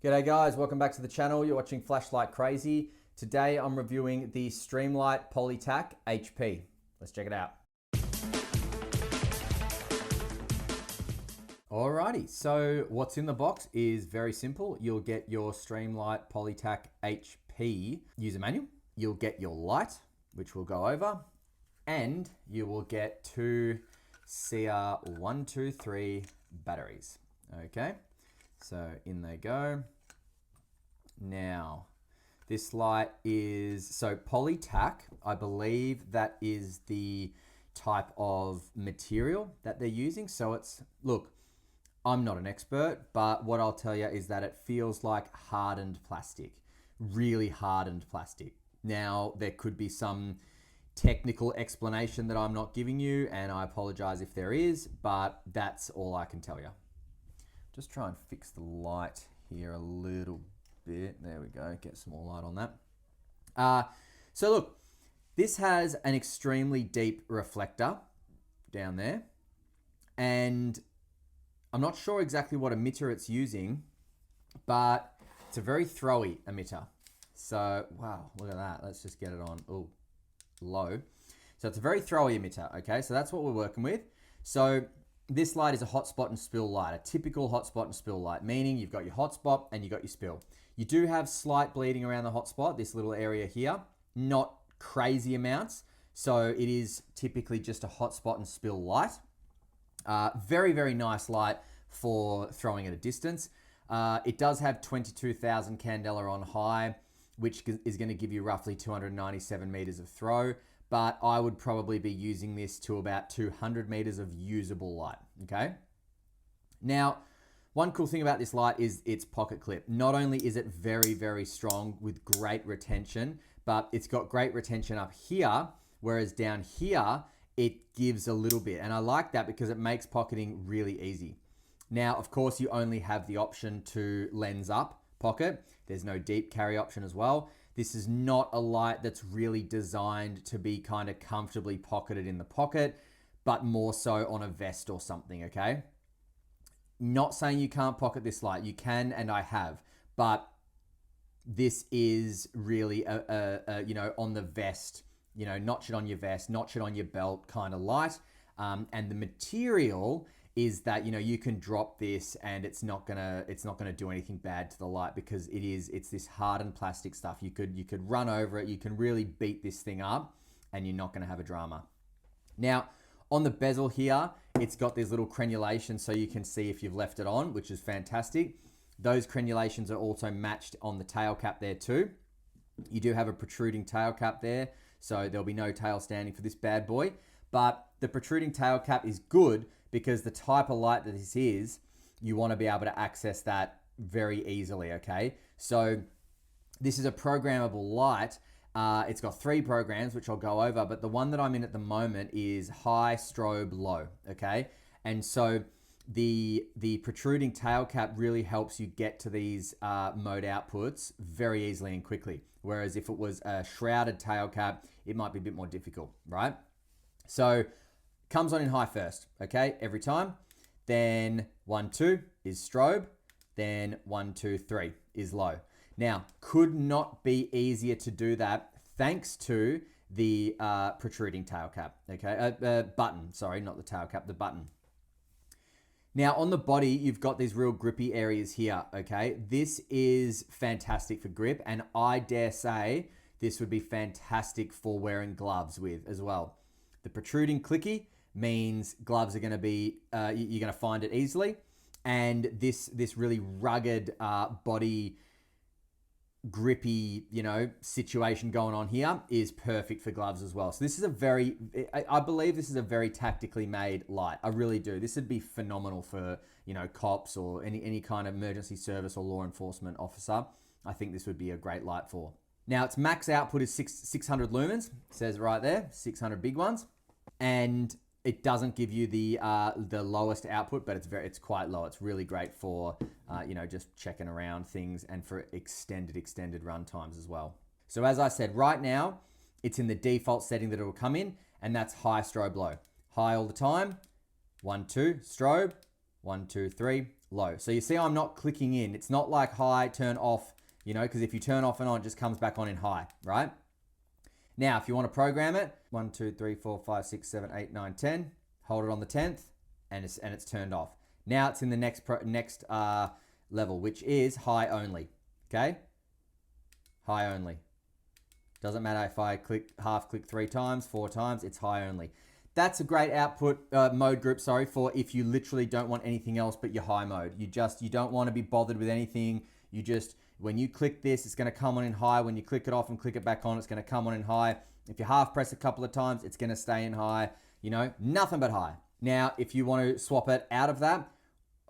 G'day guys, welcome back to the channel. You're watching Flashlight Crazy. Today I'm reviewing the Streamlight PolyTac HP. Let's check it out. Alrighty, so what's in the box is very simple. You'll get your Streamlight PolyTac HP user manual. You'll get your light, which we'll go over, and you will get two CR123 batteries. Okay. So in they go. Now, this light is, so PolyTac, I believe that is the type of material that they're using. So it's, look, I'm not an expert, but what I'll tell you is that it feels like hardened plastic, really hardened plastic. Now, there could be some technical explanation that I'm not giving you, and I apologize if there is, but that's all I can tell you. Just try and fix the light here a little bit. There we go. Get some more light on that. So look, this has an extremely deep reflector down there. And I'm not sure exactly what emitter it's using, but it's a very throwy emitter. So, wow, look at that. Let's just get it on. Oh, low. So it's a very throwy emitter. Okay, so that's what we're working with. So this light is a hotspot and spill light, a typical hotspot and spill light, meaning you've got your hotspot and you've got your spill. You do have slight bleeding around the hotspot, this little area here, not crazy amounts. So it is typically just a hotspot and spill light. Very, very nice light for throwing at a distance. It does have 22,000 Candela on high, which is going to give you roughly 297 meters of throw. But I would probably be using this to about 200 meters of usable light, okay? Now, one cool thing about this light is its pocket clip. Not only is it very, very strong with great retention, but it's got great retention up here, whereas down here, it gives a little bit. And I like that because it makes pocketing really easy. Now, of course, you only have the option to lens up pocket. There's no deep carry option as well. This is not a light that's really designed to be kind of comfortably pocketed in the pocket, but more so on a vest or something, okay? Not saying you can't pocket this light. You can, and I have, but this is really you know, on the vest, you know, notch it on your vest, notch it on your belt kind of light. And the material is that, you know, you can drop this and it's not gonna do anything bad to the light because it's this hardened plastic stuff. You could run over it, you can really beat this thing up and you're not gonna have a drama. Now, on the bezel here, it's got these little crenulations so you can see if you've left it on, which is fantastic. Those crenulations are also matched on the tail cap there too. You do have a protruding tail cap there, so there'll be no tail standing for this bad boy. But the protruding tail cap is good because the type of light that this is, you want to be able to access that very easily, okay? So this is a programmable light. It's got 3 programs, which I'll go over, but the one that I'm in at the moment is high, strobe, low, okay? And so the protruding tail cap really helps you get to these mode outputs very easily and quickly. Whereas if it was a shrouded tail cap, it might be a bit more difficult, right? So comes on in high first, okay, every time. Then 1, 2 is strobe. Then 1, 2, 3 is low. Now, could not be easier to do that thanks to the protruding tail cap, okay? Button, sorry, not the tail cap, the button. Now, on the body, you've got these real grippy areas here, okay? This is fantastic for grip, and I dare say this would be fantastic for wearing gloves with as well. The protruding clicky means gloves are going to be, you're going to find it easily. And this really rugged body grippy, you know, situation going on here is perfect for gloves as well. So this is I believe this is a very tactically made light. I really do. This would be phenomenal for, you know, cops or any kind of emergency service or law enforcement officer. I think this would be a great light for. Now, its max output is 600 lumens. It says right there, 600 big ones. And it doesn't give you the lowest output, but it's quite low. It's really great for you know, just checking around things and for extended run times as well. So as I said, right now it's in the default setting that it will come in, and that's high, strobe, low. High all the time. 1, 2 strobe. 1, 2, 3 low. So you see I'm not clicking in. It's not like high, turn off, you know, because if you turn off and on, it just comes back on in high, right? Now, if you want to program it, 1, 2, 3, 4, 5, 6, 7, 8, 9, 10, hold it on the 10th, and it's turned off. Now it's in the next level, which is high only, okay? High only. Doesn't matter if I half click 3 times, 4 times, it's high only. That's a great output mode group, for if you literally don't want anything else but your high mode. You don't want to be bothered with anything. You just, when you click this, it's going to come on in high. When you click it off and click it back on, it's going to come on in high. If you half press a couple of times, it's going to stay in high. You know, nothing but high. Now, if you want to swap it out of that,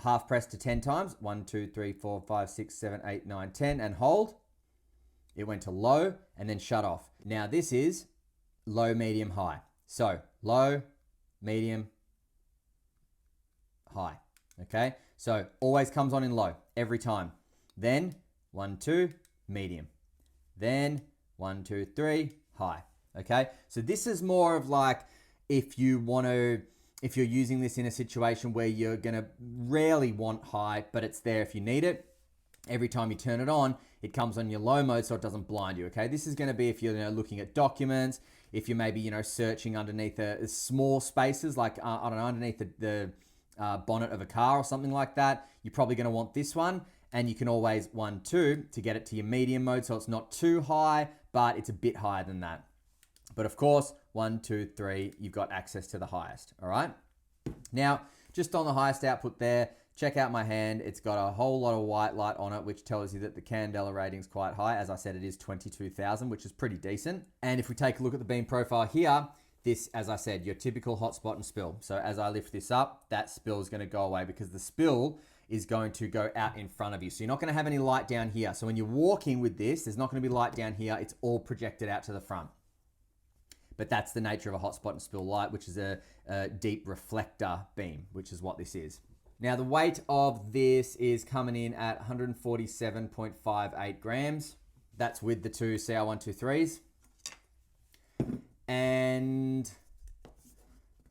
half press to 10 times. 1, 2, 3, 4, 5, 6, 7, 8, 9, 10, and hold. It went to low and then shut off. Now this is low, medium, high. So low, medium, high. Okay, so always comes on in low every time. Then 1, 2, medium. Then 1, 2, 3, high. Okay, so this is more of like if you're using this in a situation where you're gonna rarely want high, but it's there if you need it. Every time you turn it on, it comes on your low mode so it doesn't blind you, okay? This is going to be if you're looking at documents, if you're maybe searching underneath small spaces like, I don't know, underneath the bonnet of a car or something like that. You're probably going to want this one, and you can always 1, 2 to get it to your medium mode so it's not too high, but it's a bit higher than that. But of course, 1, 2, 3, you've got access to the highest, all right? Now, just on the highest output there, check out my hand. It's got a whole lot of white light on it, which tells you that the Candela rating is quite high. As I said, it is 22,000, which is pretty decent. And if we take a look at the beam profile here, this, as I said, your typical hotspot and spill. So as I lift this up, that spill is going to go away because the spill is going to go out in front of you. So you're not going to have any light down here. So when you're walking with this, there's not going to be light down here. It's all projected out to the front. But that's the nature of a hotspot and spill light, which is a deep reflector beam, which is what this is. Now, the weight of this is coming in at 147.58 grams. That's with the two CR123s. And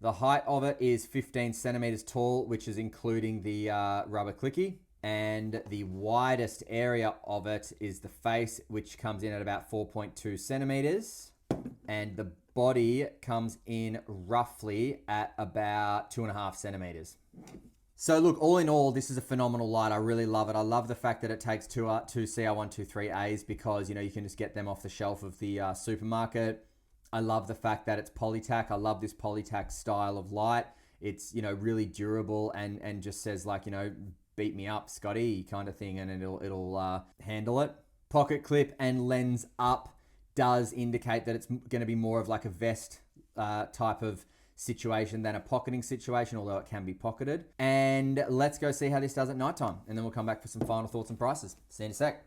the height of it is 15 centimeters tall, which is including the rubber clicky. And the widest area of it is the face, which comes in at about 4.2 centimeters. And the body comes in roughly at about 2.5 centimeters. So look, all in all, this is a phenomenal light. I really love it. I love the fact that it takes two CR123As because, you can just get them off the shelf of the supermarket. I love the fact that it's PolyTac. I love this PolyTac style of light. It's, really durable and just says like, beat me up, Scotty, kind of thing, and it'll handle it. Pocket clip and lens up does indicate that it's going to be more of like a vest type of situation than a pocketing situation, although it can be pocketed. And let's go see how this does at nighttime, and then we'll come back for some final thoughts and prices. See you in a sec.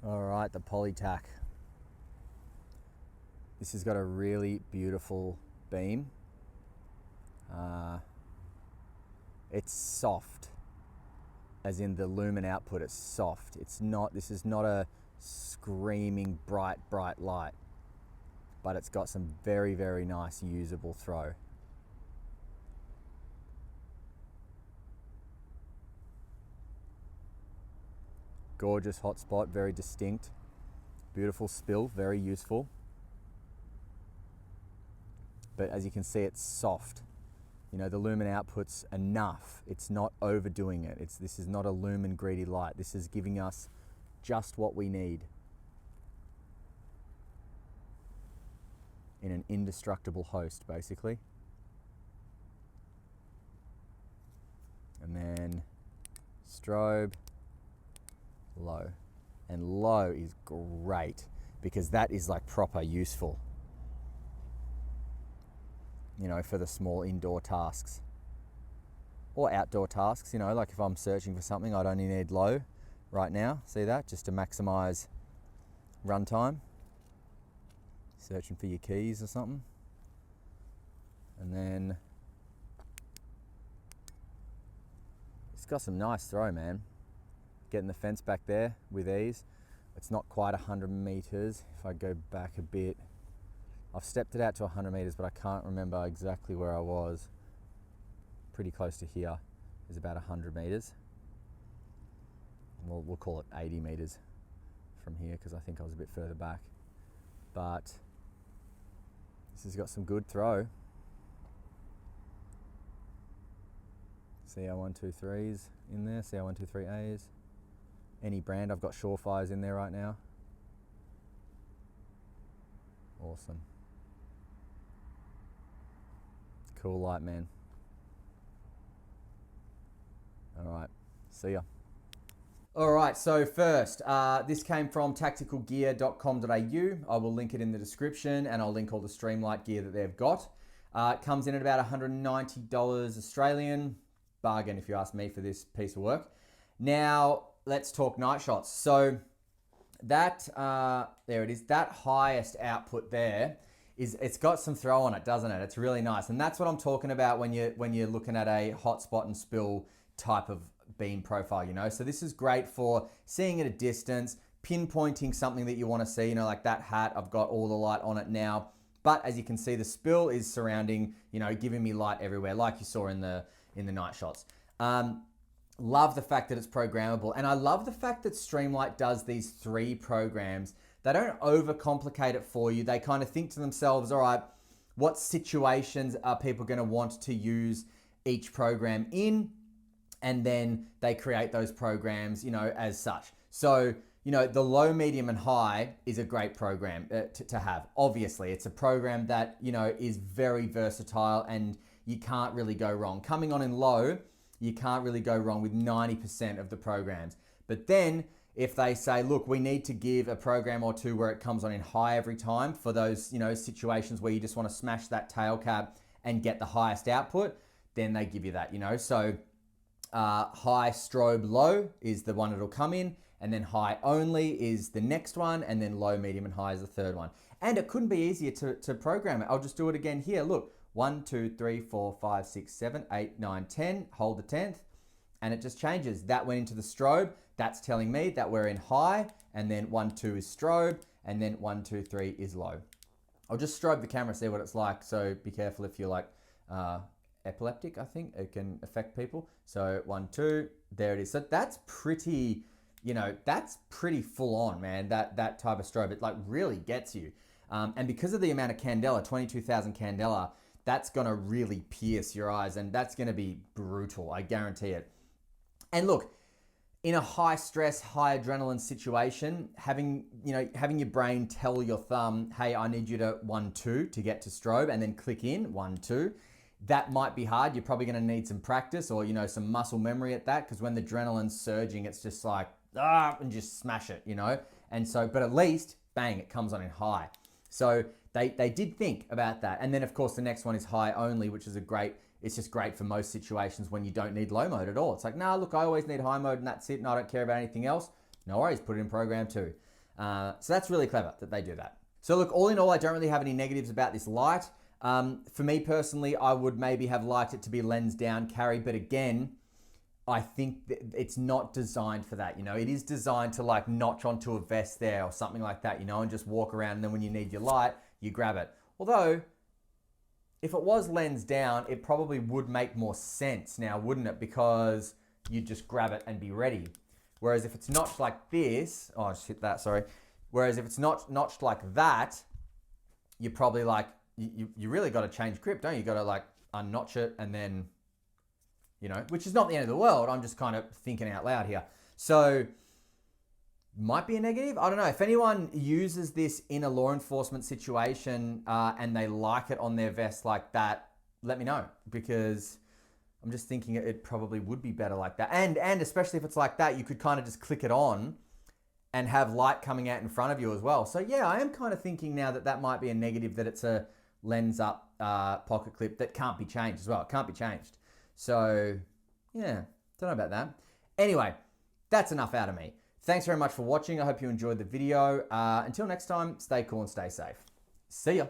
All right, the PolyTac. This has got a really beautiful beam. It's soft, as in the lumen output, it's soft. This is not a screaming bright light, but it's got some very, very nice usable throw. Gorgeous hotspot, very distinct. Beautiful spill, very useful. But as you can see, it's soft. The lumen output's enough. It's not overdoing it. This is not a lumen greedy light. This is giving us just what we need in an indestructible host, basically. And then strobe, low. And low is great because that is like proper useful, for the small indoor tasks or outdoor tasks. Like if I'm searching for something, I'd only need low right now. See that? Just to maximize runtime. Searching for your keys or something. And then it's got some nice throw, man. Getting the fence back there with ease. It's not quite 100 meters. If I go back a bit, I've stepped it out to 100 meters, but I can't remember exactly where I was. Pretty close to here is about 100 meters. we'll call it 80 meters from here because I think I was a bit further back. But this has got some good throw. CR123's in there, CR123A's. Any brand, I've got Surefires in there right now. Awesome. Cool light, man. All right, see ya. All right, so first, this came from tacticalgear.com.au. I will link it in the description and I'll link all the Streamlight gear that they've got. It comes in at about $190 Australian. Bargain if you ask me for this piece of work. Now, let's talk night shots. So that, there it is, that highest output there, it's got some throw on it, doesn't it? It's really nice. And that's what I'm talking about when you're looking at a hotspot and spill type of beam profile, you know? So this is great for seeing at a distance, pinpointing something that you want to see, you know, like that hat, I've got all the light on it now. But as you can see, the spill is surrounding, you know, giving me light everywhere, like you saw in the night shots. Love the fact that it's programmable. And I love the fact that Streamlight does these 3 programs. They don't overcomplicate it for you. They kind of think to themselves, all right, what situations are people going to want to use each program in? And then they create those programs, you know, as such. So, you know, the low, medium, and high is a great program to have. Obviously, it's a program that, you know, is very versatile and you can't really go wrong. Coming on in low, you can't really go wrong with 90% of the programs. But then if they say, look, we need to give a program or two where it comes on in high every time for those, you know, situations where you just want to smash that tail cap and get the highest output, then they give you that, you know. So high strobe low is the one it'll come in, and then high only is the next one, and then low, medium, and high is the third one. And it couldn't be easier to program it. I'll just do it again here. Look. 1, 2, 3, 4, 5, 6, 7, 8, 9, 10, hold the 10th, and it just changes. That went into the strobe. That's telling me that we're in high, and then 1, 2 is strobe, and then 1, 2, 3 is low. I'll just strobe the camera, see what it's like. So be careful if you're like epileptic, I think it can affect people. So 1, 2, there it is. So that's pretty, you know, that's pretty full on, man, that type of strobe. It like really gets you. And because of the amount of Candela, 22,000 Candela, that's going to really pierce your eyes and that's going to be brutal. I guarantee it. And look, in a high stress, high adrenaline situation, having your brain tell your thumb, hey, I need you to 1, 2 to get to strobe and then click in 1, 2. That might be hard. You're probably going to need some practice or, you know, some muscle memory at that because when the adrenaline's surging, it's just like, and just smash it, you know? And so, but at least, bang, it comes on in high. So they did think about that. And then of course the next one is high only, which is it's just great for most situations when you don't need low mode at all. It's like, nah, look, I always need high mode and that's it and I don't care about anything else. No worries, put it in program 2. So that's really clever that they do that. So look, all in all, I don't really have any negatives about this light. For me personally, I would maybe have liked it to be lens down carry, but again, I think it's not designed for that. You know, it is designed to like notch onto a vest there or something like that, you know, and just walk around and then when you need your light, you grab it. Although, if it was lens down, it probably would make more sense now, wouldn't it? Because you just grab it and be ready. Whereas if it's notched like this, oh, I just hit that, sorry. Whereas if it's notched like that, you're probably like, you really got to change grip, don't you? You got to like unnotch it and then, you know, which is not the end of the world. I'm just kind of thinking out loud here. So might be a negative. I don't know. If anyone uses this in a law enforcement situation and they like it on their vest like that, let me know because I'm just thinking it probably would be better like that. And especially if it's like that, you could kind of just click it on and have light coming out in front of you as well. So yeah, I am kind of thinking now that might be a negative, that it's a lens up pocket clip that can't be changed as well. It can't be changed. So yeah, don't know about that. Anyway, that's enough out of me. Thanks very much for watching. I hope you enjoyed the video. Until next time, stay cool and stay safe. See ya.